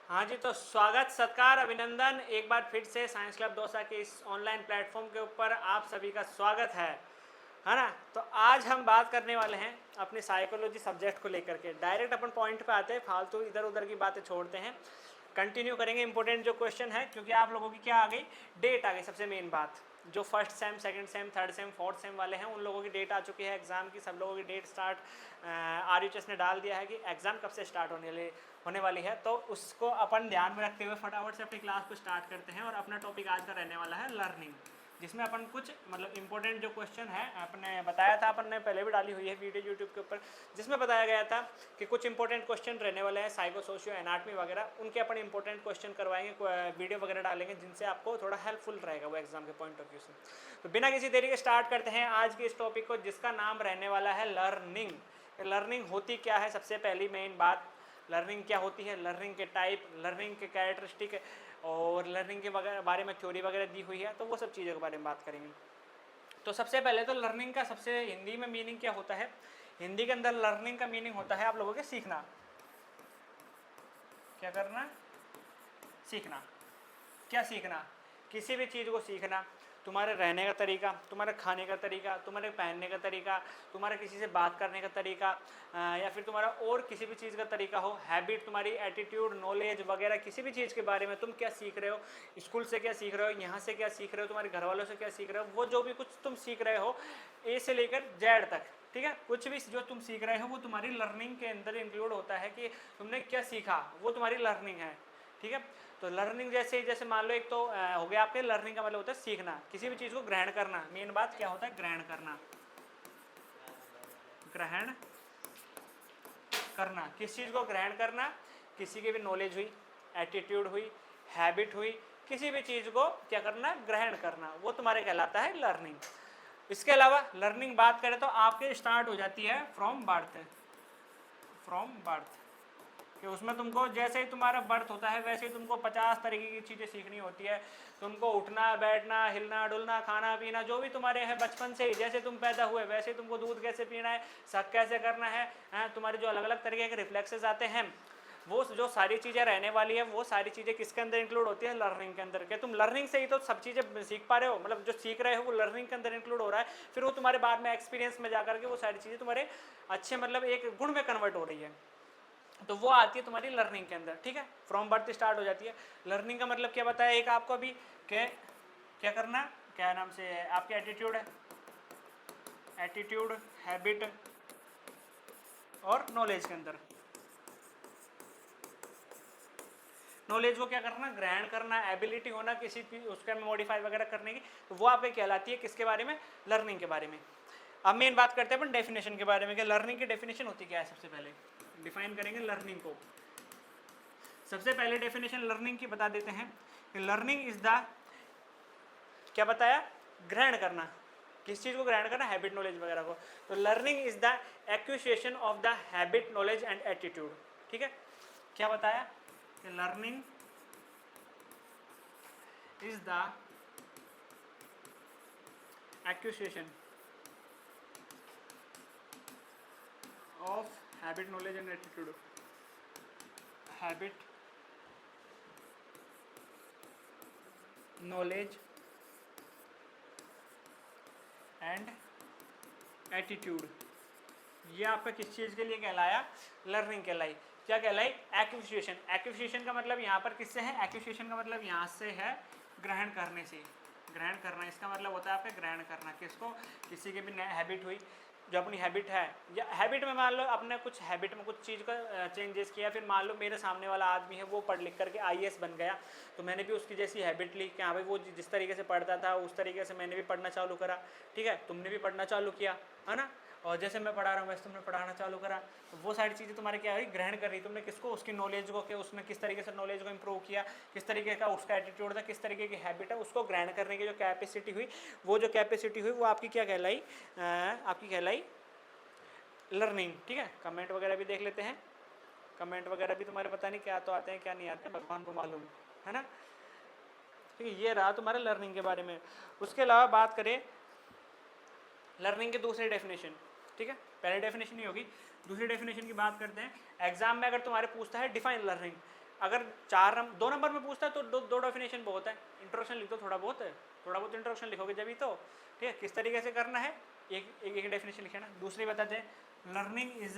हाँ जी, तो स्वागत, सत्कार, अभिनंदन एक बार फिर से साइंस क्लब दौसा के इस ऑनलाइन प्लेटफॉर्म के ऊपर आप सभी का स्वागत है ना। तो आज हम बात करने वाले हैं अपने साइकोलॉजी सब्जेक्ट को लेकर के। डायरेक्ट अपन पॉइंट पे आते हैं, फालतू इधर उधर की बातें छोड़ते हैं, कंटिन्यू करेंगे इंपॉर्टेंट जो क्वेश्चन है, क्योंकि आप लोगों की क्या आ गई, डेट आ गई। सबसे मेन बात, जो first sem, second same, third same, fourth same वाले हैं उन लोगों की डेट आ चुकी है एग्जाम की। सब लोगों की डेट स्टार्ट RUHS ने डाल दिया है कि एग्जाम कब से स्टार्ट होने वाली है। तो उसको अपन ध्यान में रखते हुए फटाफट से अपनी क्लास को स्टार्ट करते हैं। और अपना टॉपिक आज का रहने वाला है लर्निंग, जिसमें अपन कुछ मतलब इंपॉर्टेंट जो क्वेश्चन है आपने बताया था, अपन ने पहले भी डाली हुई है वीडियो यूट्यूब के ऊपर, जिसमें बताया गया था कि कुछ इंपॉर्टेंट क्वेश्चन रहने वाले हैं साइको सोशियो एनाटमी वगैरह, उनके अपन इंपॉर्टेंट क्वेश्चन करवाएंगे, वीडियो वगैरह डालेंगे, जिनसे आपको थोड़ा हेल्पफुल रहेगा वो एग्जाम के पॉइंट ऑफ व्यू से। तो बिना किसी देरी के स्टार्ट करते हैं आज के इस टॉपिक को, जिसका नाम रहने वाला है लर्निंग। लर्निंग होती क्या है, सबसे पहली मेन बात, लर्निंग क्या होती है, लर्निंग के टाइप, लर्निंग के कैरेक्टरिस्टिक, और लर्निंग के बारे में थ्योरी वगैरह दी हुई है, तो वो सब चीज़ों के बारे में बात करेंगे। तो सबसे पहले तो लर्निंग का सबसे हिंदी में मीनिंग क्या होता है। हिंदी के अंदर लर्निंग का मीनिंग होता है आप लोगों के सीखना। क्या करना, सीखना। क्या सीखना, किसी भी चीज़ को सीखना। तुम्हारे रहने का तरीका, तुम्हारे खाने का तरीका, तुम्हारे पहनने का तरीका, तुम्हारे किसी से बात करने का तरीका, या फिर तुम्हारा और किसी भी चीज़ का तरीका हो, हैबिट, तुम्हारी एटीट्यूड, नॉलेज वगैरह, किसी भी चीज़ के बारे में तुम क्या सीख रहे हो, स्कूल से क्या सीख रहे हो, यहाँ से क्या सीख रहे हो, तुम्हारे घर वालों से क्या सीख रहे हो, वो जो भी कुछ तुम सीख रहे हो ए से लेकर जेड तक, ठीक है, कुछ भी जो तुम सीख रहे हो वो तुम्हारी लर्निंग के अंदर इंक्लूड होता है कि तुमने क्या सीखा, वो तुम्हारी लर्निंग है। ठीक है, तो लर्निंग जैसे मान लो एक तो हो गया आपके, लर्निंग का मतलब होता है सीखना, किसी भी चीज़ को ग्रहण करना। मेन बात क्या होता है, ग्रहण करना। ग्रहण करना, किस चीज़ को ग्रहण करना, किसी की भी नॉलेज हुई, एटीट्यूड हुई, हैबिट हुई, किसी भी चीज़ को क्या करना, ग्रहण करना, वो तुम्हारे कहलाता है लर्निंग। इसके अलावा लर्निंग बात करें तो आपके स्टार्ट हो जाती है फ्रॉम बर्थ। फ्रॉम बर्थ, कि उसमें तुमको जैसे ही तुम्हारा बर्थ होता है वैसे ही तुमको 50 तरीके की चीज़ें सीखनी होती है। तुमको उठना बैठना, हिलना डुलना, खाना पीना, जो भी तुम्हारे है बचपन से ही, जैसे तुम पैदा हुए वैसे ही तुमको दूध कैसे पीना है, शक कैसे करना है, तुम्हारे जो अलग अलग तरीके के रिफ्लेक्सेस आते हैं, वो जो सारी चीज़ें रहने वाली है, वो सारी चीज़ें किसके अंदर इंक्लूड होती है, लर्निंग के अंदर। के तुम लर्निंग से ही तो सब चीज़ें सीख पा रहे हो, मतलब जो सीख रहे हो वो लर्निंग के अंदर इंक्लूड हो रहा है, फिर वो तुम्हारे बाद में एक्सपीरियंस में जाकर के वो सारी चीज़ें तुम्हारे अच्छे मतलब एक गुण में कन्वर्ट हो रही है, तो वो आती है तुम्हारी लर्निंग के अंदर। ठीक है, फ्रॉम बर्थ स्टार्ट हो जाती है। लर्निंग का मतलब क्या बताया एक आपको अभी, के क्या करना, क्या नाम से आपके एटीट्यूड है, एटीट्यूड, हैबिट और नॉलेज के अंदर। नॉलेज को क्या करना, ग्रहण करना, एबिलिटी होना किसी भी उसके में मॉडिफाई वगैरह करने की, तो वो आपके कहलाती है किसके बारे में, लर्निंग के बारे में। अब मेन बात करते हैं अपन डेफिनेशन के बारे में, कि लर्निंग की डेफिनेशन होती क्या है। सबसे पहले डिफाइन करेंगे लर्निंग को। सबसे पहले डेफिनेशन लर्निंग की बता देते हैं कि लर्निंग इज द, क्या बताया, ग्रहण करना, किस चीज़ को ग्रहण करना, हैबिट नॉलेज वगैरह को। तो learning is the acquisition of the habit knowledge and attitude. ठीक है, क्या बताया कि learning is the acquisition of habit knowledge and attitude. Habit knowledge and attitude, ये आपका किस चीज़ के लिए कहलाया, लर्निंग कहलाई। क्या कहलाई, एक्विजिशन। एक्विजिशन का मतलब यहाँ पर किससे है, एक्विजिशन का मतलब यहाँ से है ग्रहण करने से, ग्रहण करना, इसका मतलब होता है आपका ग्रहण करना। किसको, किसी की भी हैबिट हुई, जो अपनी हैबिट है, या हैबिट में मान लो अपने कुछ हैबिट में कुछ चीज़ का चेंजेस किया, फिर मान लो मेरे सामने वाला आदमी है वो पढ़ लिख करके IAS बन गया, तो मैंने भी उसकी जैसी हैबिट ली कि हाँ भाई वो जिस तरीके से पढ़ता था उस तरीके से मैंने भी पढ़ना चालू करा। ठीक है, तुमने भी पढ़ना चालू किया है ना, और जैसे मैं पढ़ा रहा हूँ वैसे तुमने पढ़ाना चालू करा, तो वो सारी चीज़ें तुम्हारे क्या हुई, ग्रहण कर रही। तुमने किसको, उसकी नॉलेज को, कि उसने किस तरीके से नॉलेज को इंप्रूव किया, किस तरीके का उसका एटीट्यूड था, किस तरीके की हैबिट है, उसको ग्रहण करने की जो कैपेसिटी हुई, वो जो कैपेसिटी हुई वो आपकी क्या कहलाई, आपकी कहलाई लर्निंग। ठीक है, कमेंट वगैरह भी देख लेते हैं, कमेंट वगैरह भी तुम्हारे पता नहीं क्या तो आते हैं क्या नहीं आते, भगवान को मालूम है ना। ठीक है, ये रहा तुम्हारे लर्निंग के बारे में। उसके अलावा बात करें लर्निंग की दूसरी डेफिनेशन। ठीक है, पहले डेफिनेशन ही होगी, दूसरी डेफिनेशन की बात करते हैं। एग्जाम में अगर तुम्हारे पूछता है डिफाइन लर्निंग, अगर 2 नंबर में पूछता है तो दो डेफिनेशन बहुत है, इंट्रोडक्शन लिख दो, थोड़ा बहुत इंट्रोडक्शन लिखोगे जब ही तो, ठीक है। किस तरीके से करना है, एक डेफिनेशन लिखे ना। दूसरी बताते हैं, learning is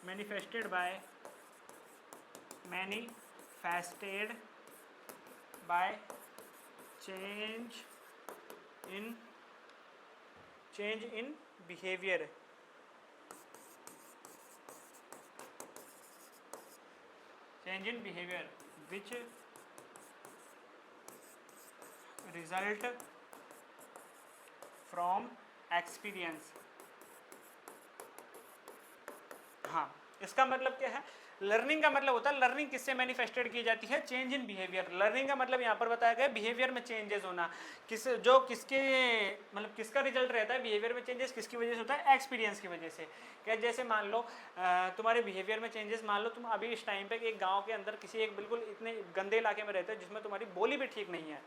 manifested by change in behavior, which result from experience। हाँ, इसका मतलब क्या है, लर्निंग का मतलब होता है, लर्निंग किससे मैनिफेस्टेड की जाती है, चेंज इन बिहेवियर। लर्निंग का मतलब यहाँ पर बताया गया बिहेवियर में चेंजेस होना, किसके मतलब किसका रिजल्ट रहता है, बिहेवियर में चेंजेस किसकी वजह से होता है, एक्सपीरियंस की वजह से। क्या, जैसे मान लो तुम्हारे बिहेवियर में चेंजेस, मान लो तुम अभी इस टाइम पे एक गाँव के अंदर किसी एक बिल्कुल इतने गंदे इलाके में रहते हो जिसमें तुम्हारी बोली भी ठीक नहीं है,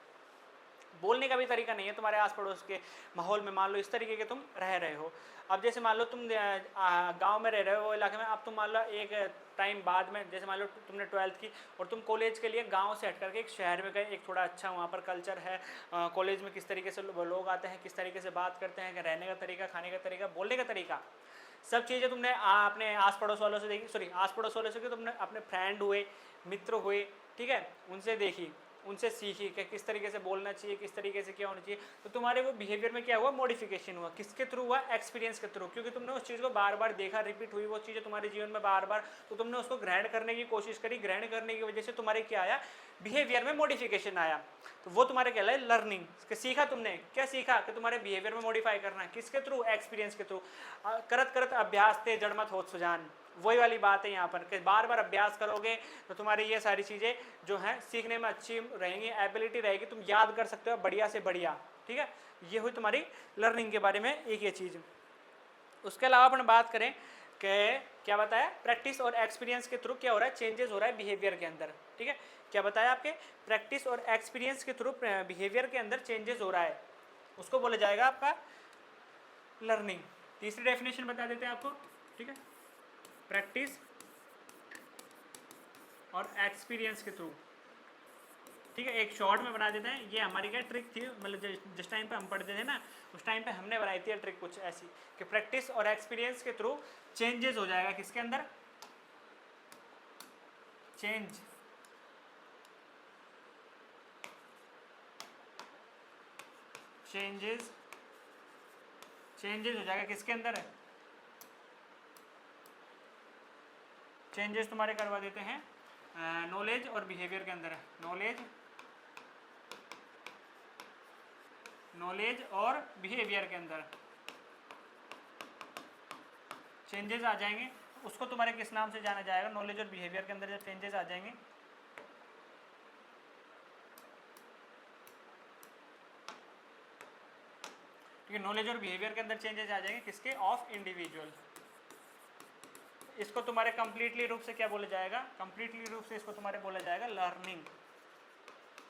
बोलने का भी तरीका नहीं है, तुम्हारे आस पड़ोस के माहौल में मान लो इस तरीके के तुम रह रहे हो। अब जैसे मान लो तुम गांव में रह रहे हो इलाके में, अब तुम मान लो एक टाइम बाद में, जैसे मान लो तुमने 12th की और तुम कॉलेज के लिए गांव से हट करके एक शहर में गए, एक थोड़ा अच्छा वहाँ पर कल्चर है, कॉलेज में किस तरीके से लोग आते हैं, किस तरीके से बात करते हैं, रहने का तरीका, खाने का तरीका, बोलने का तरीका, सब चीज़ें तुमने अपने आस पड़ोस वालों से देखी, सॉरी आस पड़ोस वालों से कि तुमने अपने फ्रेंड हुए, मित्र हुए, ठीक है, उनसे देखी, उनसे सीखी कि किस तरीके से बोलना चाहिए, किस तरीके से क्या होना चाहिए। तो तुम्हारे वो बिहेवियर में क्या हुआ, मॉडिफिकेशन हुआ, किसके थ्रू हुआ, एक्सपीरियंस के थ्रू, क्योंकि तुमने उस चीज़ को बार बार देखा, रिपीट हुई वो चीज़ें तुम्हारे जीवन में बार बार, तो तुमने उसको ग्रहण करने की कोशिश करी, ग्रहण करने की वजह से तुम्हारे क्या आया, बिहेवियर में मॉडिफिकेशन आया, तो वो तुम्हारे क्या है, लर्निंग। सीखा तुमने, क्या सीखा कि तुम्हारे बिहेवियर में मॉडिफाई करना है, किसके थ्रू, एक्सपीरियंस के थ्रू। करत करत अभ्यास ते जड़मत होत सुजान, वही वाली बात है यहाँ पर कि बार बार अभ्यास करोगे तो तुम्हारी ये सारी चीज़ें जो हैं सीखने में अच्छी रहेंगी, एबिलिटी रहेगी, तुम याद कर सकते हो बढ़िया से बढ़िया, ठीक है। ये हुई तुम्हारी लर्निंग के बारे में एक ये चीज़। उसके अलावा अपन बात करें कि क्या बताया, प्रैक्टिस और एक्सपीरियंस के थ्रू क्या हो रहा है, चेंजेस हो रहा है बिहेवियर के अंदर, ठीक है। क्या बताया आपके, प्रैक्टिस और एक्सपीरियंस के थ्रू बिहेवियर के अंदर चेंजेस हो रहा है, उसको बोला जाएगा आपका लर्निंग। तीसरी डेफिनेशन बता देते हैं आपको, ठीक है, प्रैक्टिस और एक्सपीरियंस के थ्रू, ठीक है। एक शॉर्ट में बना देते हैं, ये हमारी क्या ट्रिक थी, मतलब जिस टाइम पे हम पढ़ते थे ना उस टाइम पे हमने बनाई थी ट्रिक कुछ ऐसी कि प्रैक्टिस और एक्सपीरियंस के थ्रू चेंजेस हो जाएगा, किसके अंदर, चेंजेस हो जाएगा, किसके अंदर है, चेंजेस तुम्हारे करवा देते हैं नॉलेज और बिहेवियर के अंदर है, नॉलेज और बिहेवियर के अंदर चेंजेस आ जाएंगे। उसको तुम्हारे किस नाम से जाना जाएगा, नॉलेज और बिहेवियर के अंदर जब चेंजेस आ जाएंगे, ठीक है, नॉलेज और बिहेवियर के अंदर चेंजेस आ जाएंगे, किसके, ऑफ इंडिविजुअल। इसको तुम्हारे कंप्लीटली रूप से क्या बोला जाएगा, कंप्लीटली रूप से इसको तुम्हारे बोला जाएगा लर्निंग।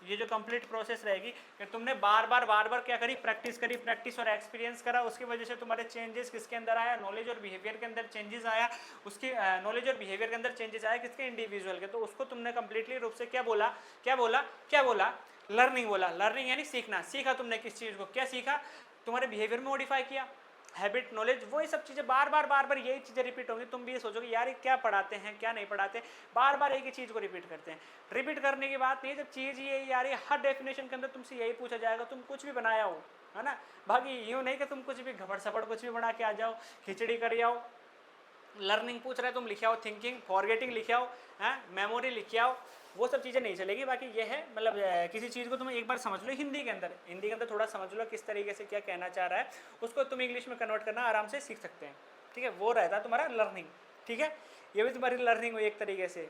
ये जो कंप्लीट प्रोसेस रहेगी कि तुमने बार बार क्या करी, प्रैक्टिस और एक्सपीरियंस करा, उसकी वजह से तुम्हारे चेंजेस किसके अंदर आया, नॉलेज और बिहेवियर के अंदर चेंजेस आया, उसकी नॉलेज और बिहेवियर के अंदर चेंजेस आया, किसके, इंडिविजुअल के। तो उसको तुमने कंप्लीटली रूप से क्या बोला, लर्निंग बोला। लर्निंग यानी सीखना, सीखा तुमने किस चीज़ को, क्या सीखा, तुम्हारे बिहेवियर में मॉडिफाई किया, हैबिट, नॉलेज, वही सब चीज़ें बार बार यही चीज़ें रिपीट होंगी। तुम भी ये सोचोगे यार ये क्या पढ़ाते हैं, क्या नहीं पढ़ाते, बार बार एक ही चीज़ को रिपीट करते हैं। रिपीट करने की बात नहीं है, जब चीज़ ये यार ये हर डेफिनेशन के अंदर तुमसे यही पूछा जाएगा, तुम कुछ भी बनाया हो, है ना, बाकी यूँ नहीं कि तुम कुछ भी घबड़ सपड़ कुछ भी बना के आ जाओ, खिचड़ी कर आओ। लर्निंग पूछ रहे हो तुम लिखे आओ, थिंकिंग, फॉरगेटिंग लिखे आओ, हैं, मेमोरी लिखे आओ, वो सब चीज़ें नहीं चलेगी। बाकी ये है मतलब किसी चीज़ को तुम एक बार समझ लो हिंदी के अंदर थोड़ा समझ लो किस तरीके से क्या कहना चाह रहा है, उसको तुम इंग्लिश में कन्वर्ट करना आराम से सीख सकते हैं, ठीक है। वो रहता है तुम्हारा लर्निंग, ठीक है। ये भी तुम्हारी लर्निंग हुई एक तरीके से।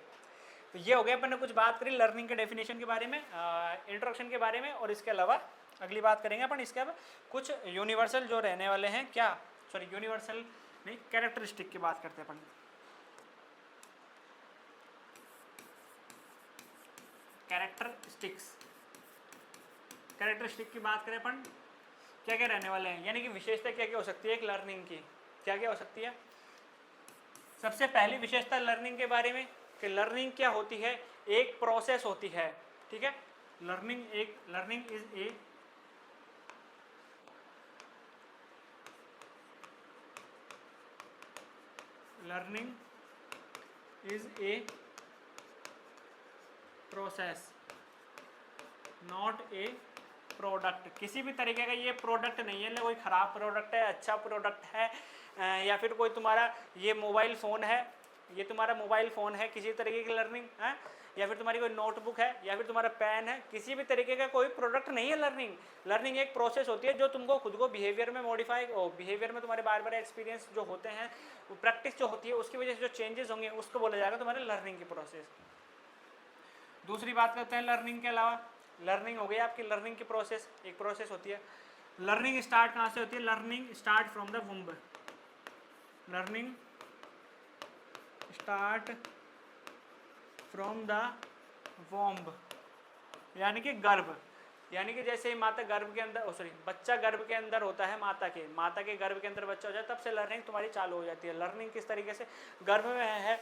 तो ये हो गया, अपन ने कुछ बात करी लर्निंग के डेफिनेशन के बारे में, इंट्रोडक्शन के बारे में, और इसके अलावा अगली बात करेंगे अपन इसके अब कुछ यूनिवर्सल जो रहने वाले हैं, क्या, सॉरी यूनिवर्सल नहीं, कैरेक्टरिस्टिक की बात करते हैं अपन। कैरेक्टरिस्टिक की बात करें अपन, क्या क्या रहने वाले हैं, यानी कि विशेषता क्या क्या हो सकती है एक लर्निंग की, क्या क्या हो सकती है। सबसे पहली विशेषता लर्निंग के बारे में कि लर्निंग क्या होती है, एक प्रोसेस होती है, ठीक है। Learning is a process not a product. किसी भी तरीके का ये प्रोडक्ट नहीं है, कोई ख़राब प्रोडक्ट है, अच्छा प्रोडक्ट है, या फिर कोई तुम्हारा ये मोबाइल फ़ोन है, ये तुम्हारा मोबाइल फ़ोन है, किसी तरीके की लर्निंग है, या फिर तुम्हारी कोई नोटबुक है, या फिर तुम्हारा पेन है, किसी भी तरीके का कोई प्रोडक्ट नहीं है लर्निंग। लर्निंग एक प्रोसेस होती है जो तुमको खुद को बिहेवियर में मॉडिफाई, बिहेवियर में तुम्हारे बार बार एक्सपीरियंस जो होते हैं, वो प्रैक्टिस जो होती है उसकी वजह से जो चेंजेस होंगे उसको बोला जाएगा तुम्हारे लर्निंग की प्रोसेस। दूसरी बात करते हैं लर्निंग के अलावा, लर्निंग हो गई आपकी लर्निंग की प्रोसेस, एक प्रोसेस होती है। लर्निंग स्टार्ट कहाँ से होती है? Learning start from the womb. Learning start from the womb, यानी कि गर्भ, यानी कि जैसे ही माता गर्भ के अंदर, सॉरी बच्चा गर्भ के अंदर होता है, माता के गर्भ के अंदर बच्चा हो जाए, तब से लर्निंग तुम्हारी चालू हो जाती है। लर्निंग किस तरीके से? गर्भ में है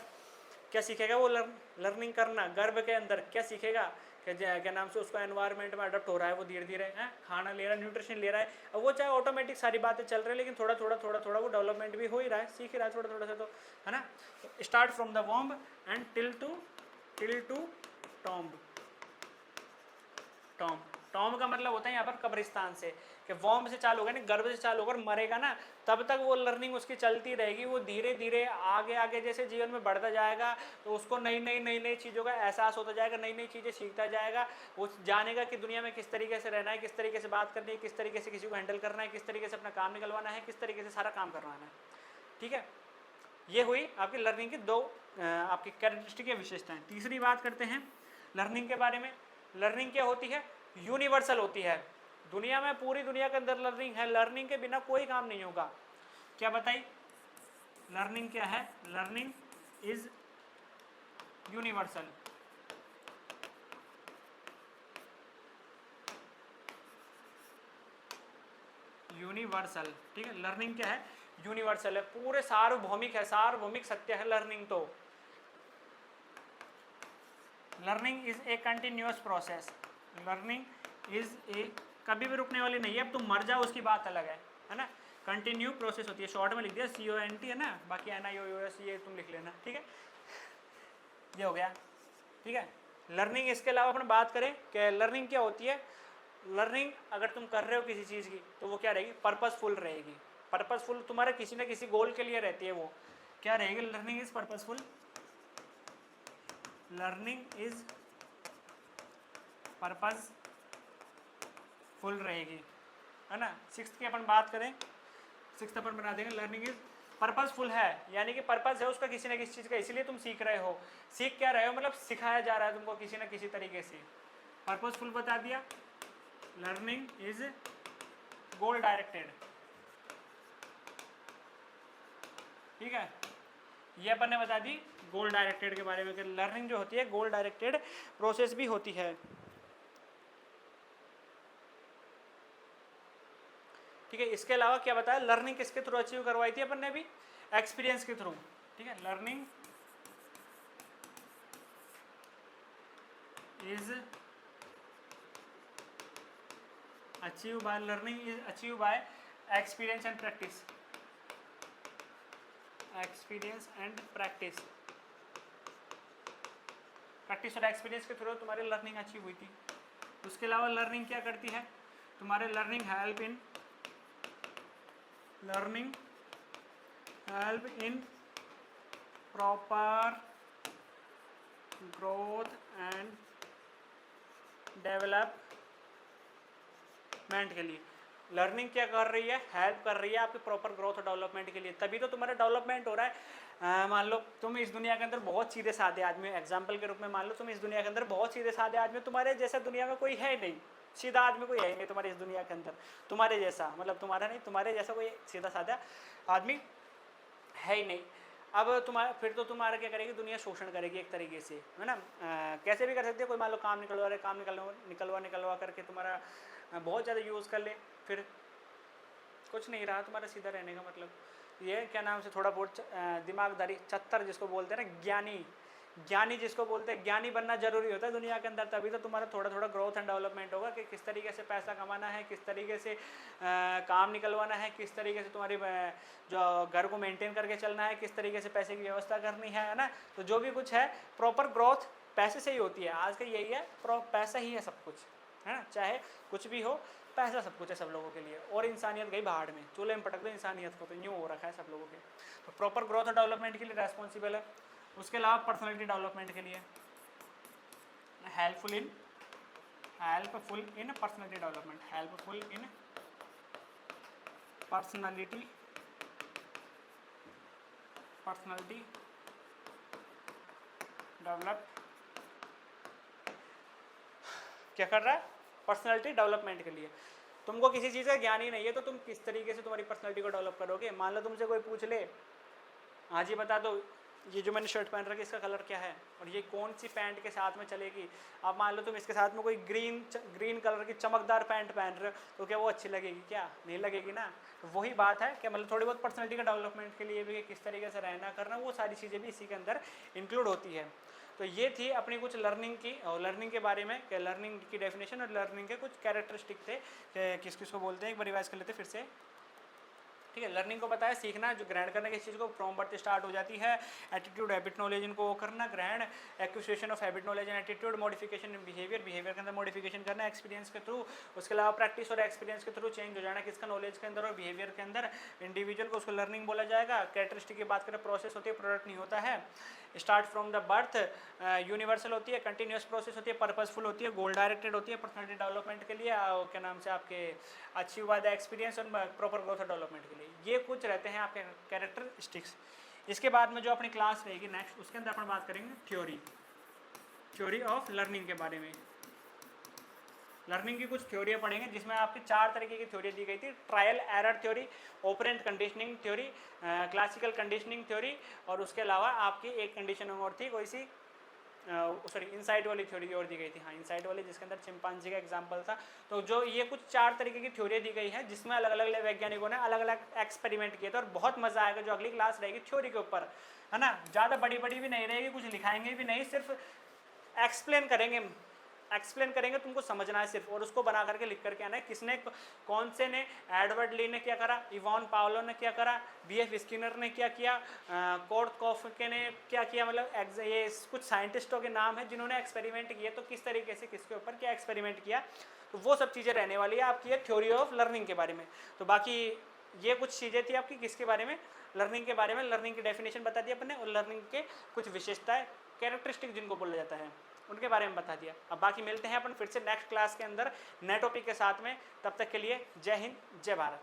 क्या सीखेगा वो? लर्निंग करना गर्भ के अंदर क्या सीखेगा? क्या नाम से उसका एनवायरनमेंट में अडॉप्ट हो रहा है, वो धीरे धीरे खाना ले रहा है, न्यूट्रिशन ले रहा है। अब वो चाहे ऑटोमेटिक सारी बातें चल रही है, लेकिन थोड़ा थोड़ा वो डेवलपमेंट भी हो ही रहा है, सीख ही रहा है थोड़ा थोड़ा सा, तो है ना। Start from the womb and till two tomb. Tomb का मतलब होता है यहाँ पर कब्रिस्तान से, कि वॉम्ब से चालू होगा ना, गर्भ से चालू होकर मरेगा ना, तब तक वो लर्निंग उसकी चलती रहेगी। वो धीरे धीरे आगे जैसे जीवन में बढ़ता जाएगा, तो उसको नई चीज़ों का एहसास होता जाएगा, नई चीज़ें सीखता जाएगा। वो जानेगा कि दुनिया में किस तरीके से रहना है, किस तरीके से बात करनी है, किस तरीके से किसी को हैंडल करना है, किस तरीके से अपना काम निकलवाना है, किस तरीके से सारा काम करवाना है, ठीक है। ये हुई आपकी लर्निंग की दो आपकी कैरेक्टरिस्टिक या विशेषताएं। तीसरी बात करते हैं लर्निंग के बारे में। लर्निंग क्या होती है? यूनिवर्सल होती है। दुनिया में, पूरी दुनिया के अंदर लर्निंग है, लर्निंग के बिना कोई काम नहीं होगा। क्या बताइए लर्निंग क्या है? Learning is universal. यूनिवर्सल, ठीक है। लर्निंग क्या है? यूनिवर्सल है, पूरे सार्वभौमिक है, सार्वभौमिक सत्य है लर्निंग। तो learning is a continuous process. Learning is a, कभी भी रुकने वाली नहीं है। अब तुम मर जाओ उसकी बात अलग है ना। कंटिन्यू प्रोसेस होती है, शॉर्ट में लिख दिया CONT है ना, बाकी NIOUS ये तुम लिख लेना, ठीक है। ये हो गया, ठीक है। लर्निंग, इसके अलावा अपन बात करें कि लर्निंग क्या होती है। लर्निंग अगर तुम कर रहे हो किसी चीज़ की, तो वो क्या रहेगी? पर्पसफुल रहेगी। पर्पसफुल तुम्हारे किसी ना किसी गोल के लिए रहती है। वो क्या रहेगी? Learning is purposeful. Learning is purposeful रहेगी, है ना। सिक्स्थ की अपन बात करें, सिक्स्थ अपन बना देंगे लर्निंग इज पर्पसफुल है, यानी कि पर्पस है उसका किसी ना किसी चीज़ का, इसीलिए तुम सीख रहे हो। सीख क्या रहे हो? मतलब सिखाया जा रहा है तुमको किसी ना किसी तरीके से। पर्पसफुल बता दिया। लर्निंग इज गोल डायरेक्टेड, ठीक है। ये अपन ने बता दी गोल डायरेक्टेड के बारे में कि लर्निंग जो होती है गोल डायरेक्टेड प्रोसेस भी होती है, ठीक है। इसके अलावा क्या बताया? लर्निंग किसके थ्रू अचीव करवाई थी अपन ने भी? एक्सपीरियंस के थ्रू, ठीक है। Learning is achieve by, learning is achieve by experience and practice. Experience and practice, practice और एक्सपीरियंस के थ्रू तुम्हारी लर्निंग अचीव हुई थी। उसके अलावा लर्निंग क्या करती है तुम्हारे? Learning help in proper growth and development के लिए। लर्निंग क्या कर रही है? हेल्प कर रही है आपके प्रॉपर ग्रोथ और डेवलपमेंट के लिए, तभी तो तुम्हारा डेवलपमेंट हो रहा है। मान लो तुम इस दुनिया के अंदर बहुत सीधे साधे आदमी, एग्जाम्पल के रूप में मान लो तुम इस दुनिया के अंदर बहुत सीधे साधे आदमी, तुम्हारे जैसा दुनिया में कोई है नहीं, सीधा आदमी कोई है नहीं तुम्हारे इस दुनिया के अंदर, तुम्हारे जैसा, मतलब तुम्हारा नहीं, तुम्हारे जैसा कोई सीधा साधा आदमी है ही नहीं। अब तुम्हारा फिर तो तुम्हारा क्या करेगी? दुनिया शोषण करेगी एक तरीके से, है ना। कैसे भी कर सकती है। कोई मान लो काम निकलवा रहे, काम निकलवा करके तुम्हारा बहुत ज़्यादा यूज़ कर ले, फिर कुछ नहीं रहा तुम्हारा सीधा रहने का मतलब। ये क्या नाम से थोड़ा बहुत दिमागदारी, चत्तर जिसको बोलते हैं ना, ज्ञानी, ज्ञानी जिसको बोलते हैं, ज्ञानी बनना जरूरी होता है दुनिया के अंदर, तभी तो तुम्हारा थोड़ा थोड़ा ग्रोथ एंड डेवलपमेंट होगा कि किस तरीके से पैसा कमाना है, किस तरीके से काम निकलवाना है, किस तरीके से तुम्हारी जो घर को मेंटेन करके चलना है, किस तरीके से पैसे की व्यवस्था करनी है ना। तो जो भी कुछ है प्रॉपर ग्रोथ पैसे से ही होती है। आज का यही है, पैसा ही है सब कुछ, है ना। चाहे कुछ भी हो, पैसा सब कुछ है सब लोगों के लिए। और इंसानियत गई भाड़ में, चूल्हे में पटक दो इंसानियत को, तो यूँ हो रखा है सब लोगों के। तो प्रॉपर ग्रोथ और डेवलपमेंट के लिए रेस्पॉन्सिबल है। उसके अलावा पर्सनैलिटी डेवलपमेंट के लिए helpful in personality development, helpful in personality develop, क्या कर रहा है, पर्सनैलिटी डेवलपमेंट के लिए। तुमको किसी चीज़ का ज्ञान ही नहीं है तो तुम किस तरीके से तुम्हारी पर्सनैलिटी को डेवलप करोगे। मान लो तुमसे कोई पूछ ले, हाँ जी बता दो ये जो मैंने शर्ट पहन रखी है इसका कलर क्या है और ये कौन सी पैंट के साथ में चलेगी। अब मान लो तुम इसके साथ में कोई ग्रीन कलर की चमकदार पैंट पहन रहे हो, तो क्या वो अच्छी लगेगी, क्या नहीं लगेगी ना। तो वही बात है कि मतलब थोड़ी बहुत पर्सनैलिटी का डेवलपमेंट के लिए भी किस तरीके से रहना करना, वो सारी चीज़ें भी इसी के अंदर इंक्लूड होती है। तो ये थी अपनी कुछ लर्निंग की, और लर्निंग के बारे में कि लर्निंग की डेफिनेशन और लर्निंग के कुछ कैरेक्टरिस्टिक थे कि किस किस को बोलते हैं। एक बार रिवाइज कर लेते फिर से, ठीक है। लर्निंग को बताया सीखना, जो ग्रहण करने की चीज़ को फ्रॉम बर्थ स्टार्ट हो जाती है। एटीट्यूड हैबिट नॉलेज इनको वो करना, ग्रहण, acquisition of habit knowledge and attitude, modification in behaviour, behaviour के अंदर मॉडिफिकेशन करना एक्सपीरियंस के थ्रू। उसके अलावा प्रैक्टिस और एक्सपीरियंस के थ्रू चेंज हो जाना किसका, नॉलेज के अंदर और बिहेवियर के अंदर। इंडिविजुअल को उसको लर्निंग बोला जाएगा। कैरेक्टरिस्टिक की बात करें, प्रोसेस होती है, प्रोडक्ट नहीं होता है। Start from the birth, universal होती है, कंटिन्यूस प्रोसेस होती है, पर्पसफुल होती है, गोल डायरेक्टेड होती है पर्सनैलिटी डेवलपमेंट के लिए, क्या नाम से आपके अचीव बाय द एक्सपीरियंस और प्रॉपर ग्रोथ और डेवलपमेंट के लिए। ये कुछ रहते हैं आपके कैरेक्टरिस्टिक्स। इसके बाद में जो अपनी क्लास रहेगी नेक्स्ट, उसके अंदर अपन बात करेंगे थ्योरी ऑफ लर्निंग के बारे में। लर्निंग की कुछ थ्योरियाँ पढ़ेंगे जिसमें आपकी 4 तरीके की थ्योरी दी गई थी। Trial error theory, operant conditioning theory, classical conditioning theory, और उसके अलावा आपकी एक कंडीशन और थी कोई सी, सॉरी इनसाइट वाली थ्योरी और दी गई थी, हाँ इनसाइट वाली, जिसके अंदर चिंपांजी का एग्जांपल था। तो जो ये कुछ 4 तरीके की थ्योरी दी गई है जिसमें अलग अलग वैज्ञानिकों ने अलग अलग एक्सपेरिमेंट किए थे, और बहुत मजा आएगा जो अगली क्लास रहेगी थ्योरी के ऊपर, है ना। ज़्यादा बड़ी बड़ी भी नहीं रहेगी, कुछ लिखाएंगे भी नहीं, सिर्फ एक्सप्लेन करेंगे, तुमको समझना है सिर्फ, और उसको बना करके लिख करके आना है। किसने, कौन से ने, एडवर्ड ली ने क्या करा, इवान पावलो ने क्या करा, बीएफ स्किनर ने क्या किया, कोर्टकॉफ ने क्या किया, मतलब ये कुछ साइंटिस्टों के नाम है जिन्होंने एक्सपेरिमेंट किए, तो किस तरीके से किसके ऊपर क्या एक्सपेरिमेंट किया, तो वो सब चीज़ें रहने वाली है आपकी ये थ्योरी ऑफ लर्निंग के बारे में। तो बाकी ये कुछ चीज़ें थी आपकी किसके बारे में, लर्निंग के बारे में। लर्निंग की डेफिनेशन बता दी अपन ने, और लर्निंग के कुछ विशेषताएं, कैरेक्टरिस्टिक जिनको बोला जाता है, उनके बारे में बता दिया। अब बाकी मिलते हैं अपन फिर से नेक्स्ट क्लास के अंदर नए टॉपिक के साथ में। तब तक के लिए जय हिंद, जय भारत।